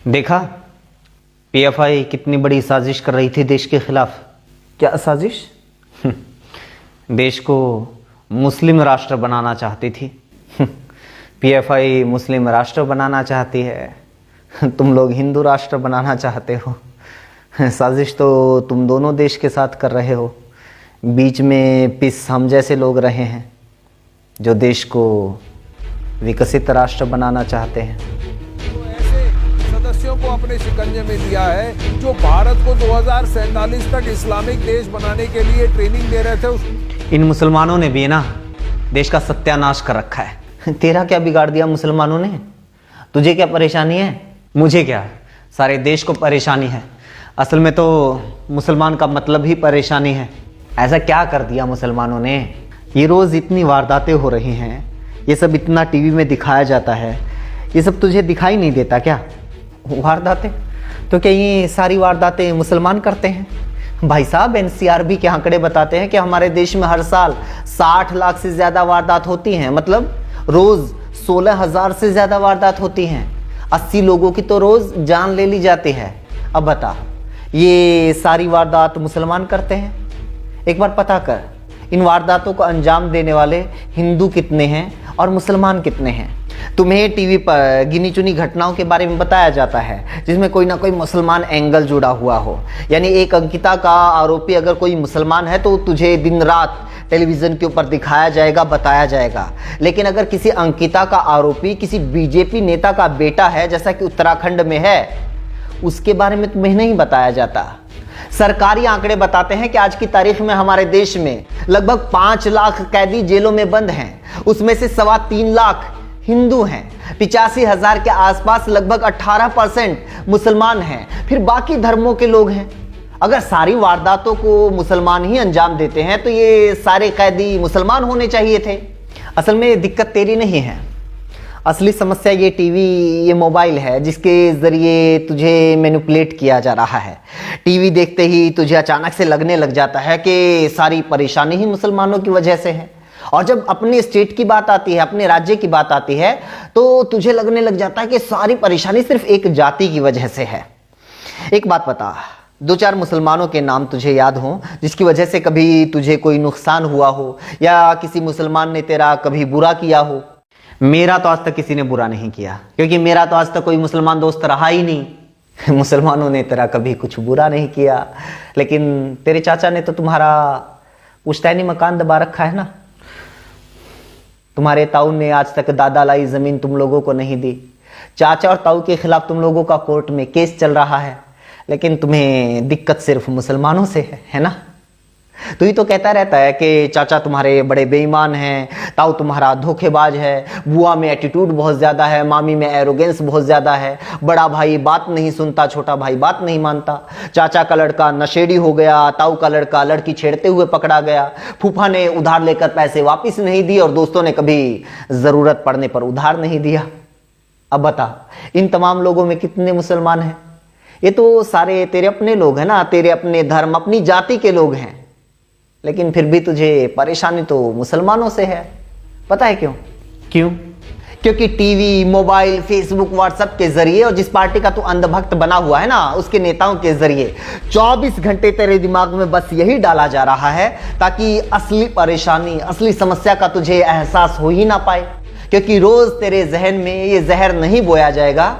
देखा पीएफआई कितनी बड़ी साजिश कर रही थी देश के खिलाफ। क्या साजिश? देश को मुस्लिम राष्ट्र बनाना चाहती थी। पीएफआई मुस्लिम राष्ट्र बनाना चाहती है, तुम लोग हिंदू राष्ट्र बनाना चाहते हो। साजिश तो तुम दोनों देश के साथ कर रहे हो। बीच में पिस हम जैसे लोग रहे हैं जो देश को विकसित राष्ट्र बनाना चाहते हैं। तो ऐसे सदस्यों को अपने शिकंजे में लिया है जो भारत को 2047 तक इस्लामिक देश बनाने के लिए ट्रेनिंग दे रहे थे। इन मुसलमानों ने भी ना देश का सत्यानाश कर रखा है। तेरा क्या बिगाड़ दिया मुसलमानों ने? तुझे क्या परेशानी है? मुझे क्या, सारे देश को परेशानी है। असल में तो मुसलमान का मतलब ही परेशानी है। ऐसा क्या कर दिया मुसलमानों ने? ये रोज़ इतनी वारदातें हो रही हैं, ये सब इतना टीवी में दिखाया जाता है, ये सब तुझे दिखाई नहीं देता क्या? वारदातें तो क्या ये सारी वारदातें मुसलमान करते हैं? भाई साहब, एनसीआरबी के आंकड़े बताते हैं कि हमारे देश में हर साल 60 लाख से ज़्यादा वारदात होती हैं। मतलब रोज़ 16,000 से ज़्यादा वारदात होती हैं। 80 लोगों की तो रोज़ जान ले ली जाती है। अब बता, ये सारी वारदात मुसलमान करते हैं? एक बार पता कर, इन वारदातों को अंजाम देने वाले हिंदू कितने हैं और मुसलमान कितने हैं? तुम्हें टीवी पर गिनी चुनी घटनाओं के बारे में बताया जाता है जिसमें कोई ना कोई मुसलमान एंगल जुड़ा हुआ हो। यानी एक अंकिता का आरोपी अगर कोई मुसलमान है तो तुझे दिन रात टेलीविज़न के ऊपर दिखाया जाएगा, बताया जाएगा। लेकिन अगर किसी अंकिता का आरोपी किसी बीजेपी नेता का बेटा है, जैसा कि उत्तराखंड में है, उसके बारे में तुम्हें नहीं बताया जाता। सरकारी आंकड़े बताते हैं कि आज की तारीख में हमारे देश में लगभग 5 लाख कैदी जेलों में बंद हैं। उसमें से 3.25 लाख हिंदू हैं। 85,000 के आसपास लगभग 18% मुसलमान हैं। फिर बाकी धर्मों के लोग हैं। अगर सारी वारदातों को मुसलमान ही अंजाम देते हैं तो ये सारे कैदी मुसलमान होने चाहिए थे। असल में दिक्कत तेरी नहीं है, असली समस्या ये टीवी, ये मोबाइल है जिसके ज़रिए तुझे मैनिपुलेट किया जा रहा है। टीवी देखते ही तुझे अचानक से लगने लग जाता है कि सारी परेशानी ही मुसलमानों की वजह से है। और जब अपने स्टेट की बात आती है, अपने राज्य की बात आती है, तो तुझे लगने लग जाता है कि सारी परेशानी सिर्फ एक जाति की वजह से है। एक बात बता, 2-4 मुसलमानों के नाम तुझे याद हो जिसकी वजह से कभी तुझे कोई नुकसान हुआ हो या किसी मुसलमान ने तेरा कभी बुरा किया हो? मेरा तो आज तक किसी ने बुरा नहीं किया, क्योंकि मेरा तो आज तक कोई मुसलमान दोस्त रहा ही नहीं। मुसलमानों ने तेरा कभी कुछ बुरा नहीं किया, लेकिन तेरे चाचा ने तो तुम्हारा पुश्तैनी मकान दबा रखा है ना। तुम्हारे ताऊ ने आज तक दादा लाई जमीन तुम लोगों को नहीं दी। चाचा और ताऊ के खिलाफ तुम लोगों का कोर्ट में केस चल रहा है, लेकिन तुम्हें दिक्कत सिर्फ मुसलमानों से है ना। तू ही तो कहता रहता है कि चाचा तुम्हारे बड़े बेईमान हैं, ताऊ तुम्हारा धोखेबाज है, बुआ में एटीट्यूड बहुत ज़्यादा है, मामी में एरोगेंस बहुत ज़्यादा है, बड़ा भाई बात नहीं सुनता, छोटा भाई बात नहीं मानता, चाचा का लड़का नशेड़ी हो गया, ताऊ का लड़का लड़की छेड़ते हुए पकड़ा गया, फूफा ने उधार लेकर पैसे वापस नहीं दिए और दोस्तों ने कभी ज़रूरत पड़ने पर उधार नहीं दिया। अब बता, इन तमाम लोगों में कितने मुसलमान हैं? ये तो सारे तेरे अपने लोग हैं ना, तेरे अपने धर्म, अपनी जाति के लोग हैं। लेकिन फिर भी तुझे परेशानी तो मुसलमानों से है। पता है क्यों? क्योंकि टीवी, मोबाइल, फेसबुक, व्हाट्सएप के जरिए और जिस पार्टी का तू अंधभक्त बना हुआ है ना, उसके नेताओं के जरिए 24 घंटे तेरे दिमाग में बस यही डाला जा रहा है ताकि असली परेशानी, असली समस्या का तुझे एहसास हो ही ना पाए। क्योंकि रोज तेरे जहन में ये जहर नहीं बोया जाएगा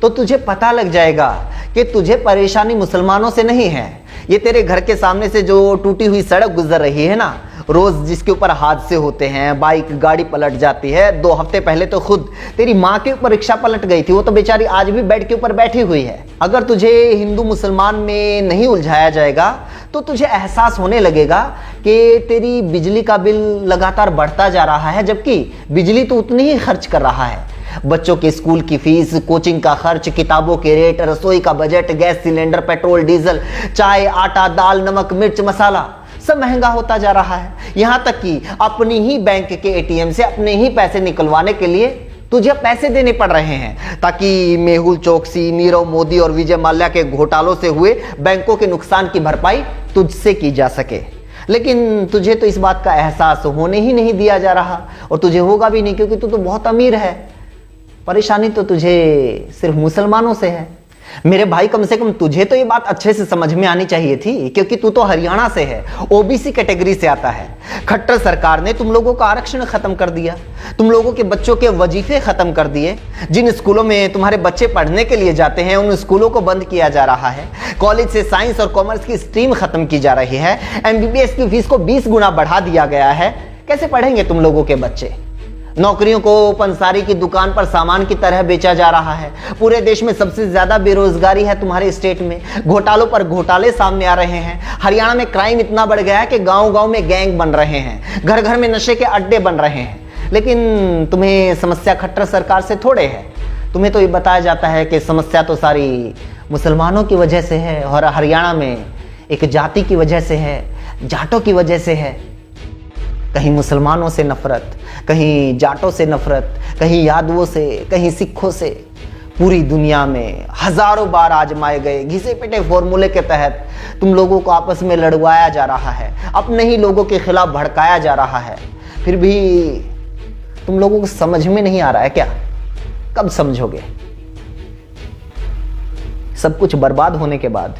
तो तुझे पता लग जाएगा कि तुझे परेशानी मुसलमानों से नहीं है। ये तेरे घर के सामने से जो टूटी हुई सड़क गुजर रही है ना, रोज जिसके ऊपर हादसे होते हैं, बाइक गाड़ी पलट जाती है। 2 हफ्ते पहले तो खुद तेरी माँ के ऊपर रिक्शा पलट गई थी, वो तो बेचारी आज भी बेड के ऊपर बैठी हुई है। अगर तुझे हिंदू मुसलमान में नहीं उलझाया जाएगा तो तुझे एहसास होने लगेगा कि तेरी बिजली का बिल लगातार बढ़ता जा रहा है, जबकि बिजली तो उतनी ही खर्च कर रहा है। बच्चों के स्कूल की फीस, कोचिंग का खर्च, किताबों के रेट, रसोई का budget, gas cylinder, petrol diesel, चाय, आटा, दाल, नमक, मिर्च, मसाला सब महंगा होता जा रहा है। यहाँ तक कि अपनी ही बैंक के एटीएम से अपने ही पैसे निकलवाने के लिए तुझे पैसे देने पड़ रहे हैं ताकि मेहुल चोकसी, नीरव मोदी और विजय माल्या के घोटालों से हुए बैंकों के नुकसान की भरपाई तुझसे की जा सके। लेकिन तुझे तो इस बात का एहसास होने ही नहीं दिया जा रहा, और तुझे होगा भी नहीं, क्योंकि तू तो बहुत अमीर है। परेशानी तो तुझे सिर्फ मुसलमानों से है। मेरे भाई, कम से कम तुझे तो ये बात अच्छे से समझ में आनी चाहिए थी, क्योंकि तू तो हरियाणा से है, ओबीसी कैटेगरी से आता है। खट्टर सरकार ने तुम लोगों का आरक्षण खत्म कर दिया, तुम लोगों के बच्चों के वजीफे खत्म कर दिए। जिन स्कूलों में तुम्हारे बच्चे पढ़ने के लिए जाते हैं उन स्कूलों को बंद किया जा रहा है। कॉलेज से साइंस और कॉमर्स की स्ट्रीम खत्म की जा रही है। एमबीबीएस की फीस को 20 गुना बढ़ा दिया गया है। कैसे पढ़ेंगे तुम लोगों के बच्चे? नौकरियों को पंसारी की दुकान पर सामान की तरह बेचा जा रहा है। पूरे देश में सबसे ज्यादा बेरोजगारी है तुम्हारे स्टेट में। घोटालों पर घोटाले सामने आ रहे हैं। हरियाणा में क्राइम इतना बढ़ गया है कि गांव-गांव में गैंग बन रहे हैं, घर-घर में नशे के अड्डे बन रहे हैं। लेकिन तुम्हें समस्या खट्टर सरकार से थोड़े है। तुम्हें तो ये बताया जाता है कि समस्या तो सारी मुसलमानों की वजह से है और हरियाणा में एक जाति की वजह से है, जाटों की वजह से है। कहीं मुसलमानों से नफरत, कहीं जाटों से नफरत, कहीं यादवों से, कहीं सिखों से। पूरी दुनिया में हजारों बार आजमाए गए घिसे पिटे फॉर्मूले के तहत तुम लोगों को आपस में लड़वाया जा रहा है, अपने ही लोगों के खिलाफ भड़काया जा रहा है। फिर भी तुम लोगों को समझ में नहीं आ रहा है क्या? कब समझोगे? सब कुछ बर्बाद होने के बाद